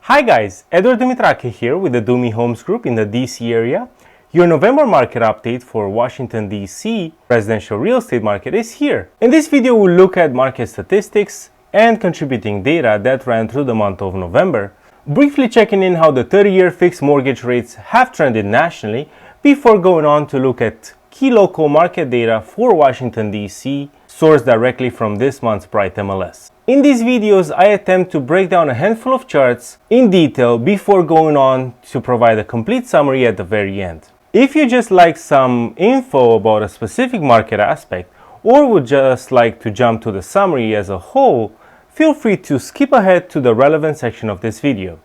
Hi guys, Dumitrache here with the Dumi Homes Group in the DC area. Your November market update for Washington D.C. residential real estate market is here. In this video we'll look at market statistics and contributing data that ran through the month of November, briefly checking in how the 30-year fixed mortgage rates have trended nationally before going on to look at key local market data for Washington D.C. sourced directly from this month's Bright MLS. In these videos, I attempt to break down a handful of charts in detail before going on to provide a complete summary at the very end. If you just like some info about a specific market aspect or would just like to jump to the summary as a whole, feel free to skip ahead to the relevant section of this video.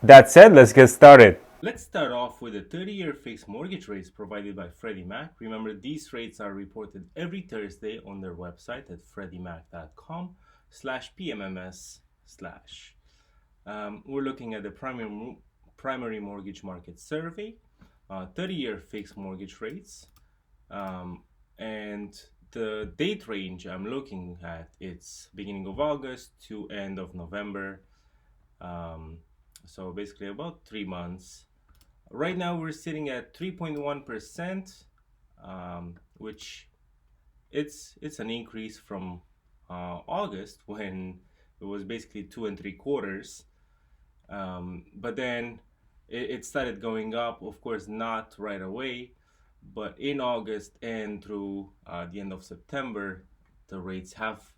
That said, let's get started. Let's start off with the 30-year fixed mortgage rates provided by Freddie Mac. Remember, these rates are reported every Thursday on their website at freddiemac.com/PMMS/. We're looking at the primary mortgage market survey, 30-year fixed mortgage rates, and the date range I'm looking at, it's beginning of August to end of November, so basically about 3 months. Right now we're sitting at 3.1%, which it's an increase from August when it was basically 2 3/4. But then it started going up, of course not right away, but in August and through the end of September, the rates have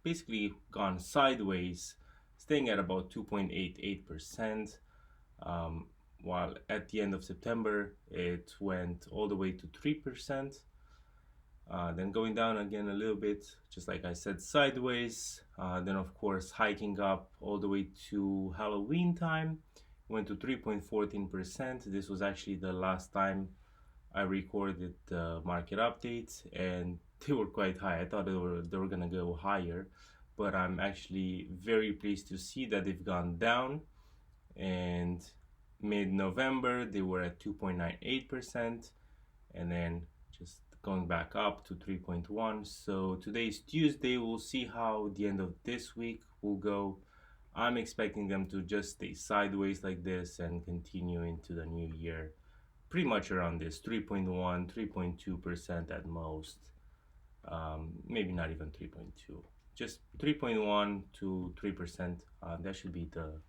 basically gone sideways, staying at about 2.88%. While at the end of September it went all the way to 3%, then going down again a little bit, just like I said, sideways, then of course hiking up all the way to Halloween time, went to 3.14%. This was actually the last time I recorded the market updates, and they were quite high. I thought they were gonna go higher, but I'm actually very pleased to see that they've gone down, and mid-November they were at 2.98%, and then just going back up to 3.1. So today's Tuesday. We'll see how the end of this week will go. I'm expecting them to just stay sideways like this and continue into the new year pretty much around this 3.1 3.2% at most, maybe not even 3.2, just 3.1 to 3%. That should be the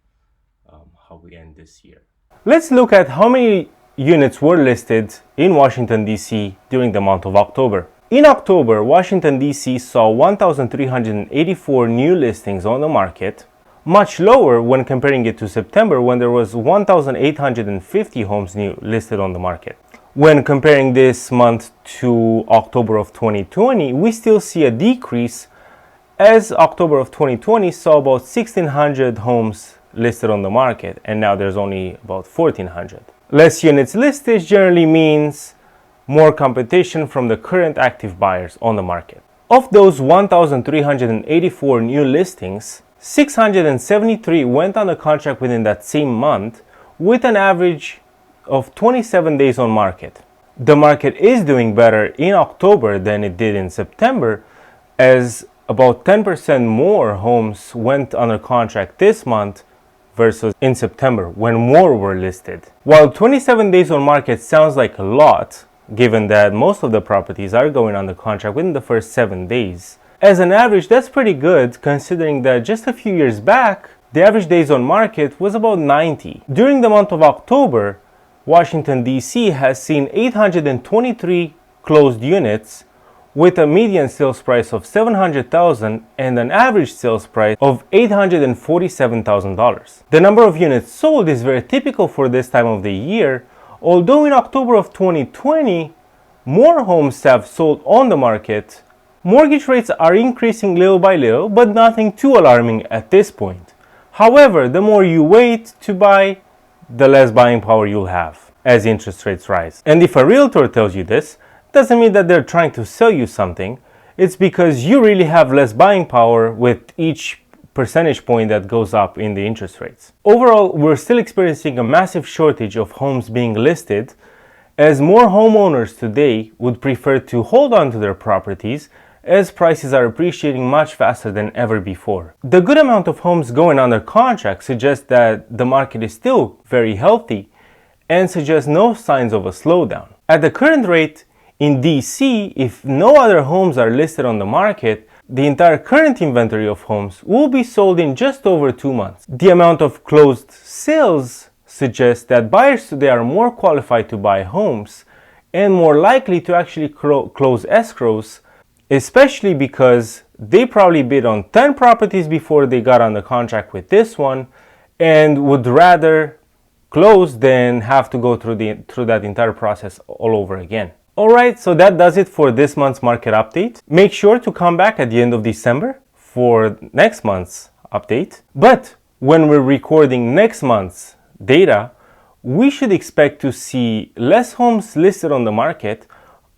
how we end this year. Let's look at how many units were listed in Washington D.C. during the month of October. In October, Washington D.C. saw 1,384 new listings on the market, much lower when comparing it to September, when there was 1,850 homes new listed on the market. When comparing this month to October of 2020, we still see a decrease, as October of 2020 saw about 1,600 homes listed on the market, and now there's only about 1,400. Less units listed generally means more competition from the current active buyers on the market. Of those 1,384 new listings, 673 went under contract within that same month, with an average of 27 days on market. The market is doing better in October than it did in September, as about 10% more homes went under contract this month versus in September, when more were listed. While 27 days on market sounds like a lot, given that most of the properties are going under contract within the first 7 days, as an average that's pretty good, considering that just a few years back the average days on market was about 90. During the month of October, Washington D.C. has seen 823 closed units, with a median sales price of $700,000 and an average sales price of $847,000. The number of units sold is very typical for this time of the year, although in October of 2020 more homes have sold on the market. Mortgage rates are increasing little by little, but nothing too alarming at this point. However, the more you wait to buy, the less buying power you'll have as interest rates rise. And if a realtor tells you this, doesn't mean that they're trying to sell you something. It's because you really have less buying power with each percentage point that goes up in the interest rates. Overall, we're still experiencing a massive shortage of homes being listed, as more homeowners today would prefer to hold on to their properties as prices are appreciating much faster than ever before. The good amount of homes going under contract suggests that the market is still very healthy and suggests no signs of a slowdown. At the current rate, in DC, if no other homes are listed on the market, the entire current inventory of homes will be sold in just over 2 months. The amount of closed sales suggests that buyers today are more qualified to buy homes and more likely to actually close escrows, especially because they probably bid on 10 properties before they got under contract with this one and would rather close than have to go through that entire process all over again. Alright, so that does it for this month's market update. Make sure to come back at the end of December for next month's update. But when we're recording next month's data, we should expect to see less homes listed on the market,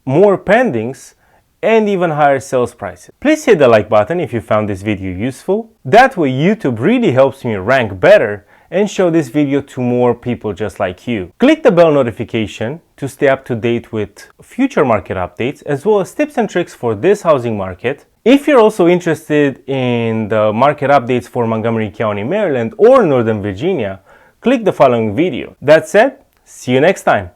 more pendings, and even higher sales prices. Please hit the like button if you found this video useful. That way YouTube really helps me rank better and show this video to more people just like you. Click the bell notification to stay up to date with future market updates as well as tips and tricks for this housing market. If you're also interested in the market updates for Montgomery County, Maryland or Northern Virginia, click the following video. That said, see you next time.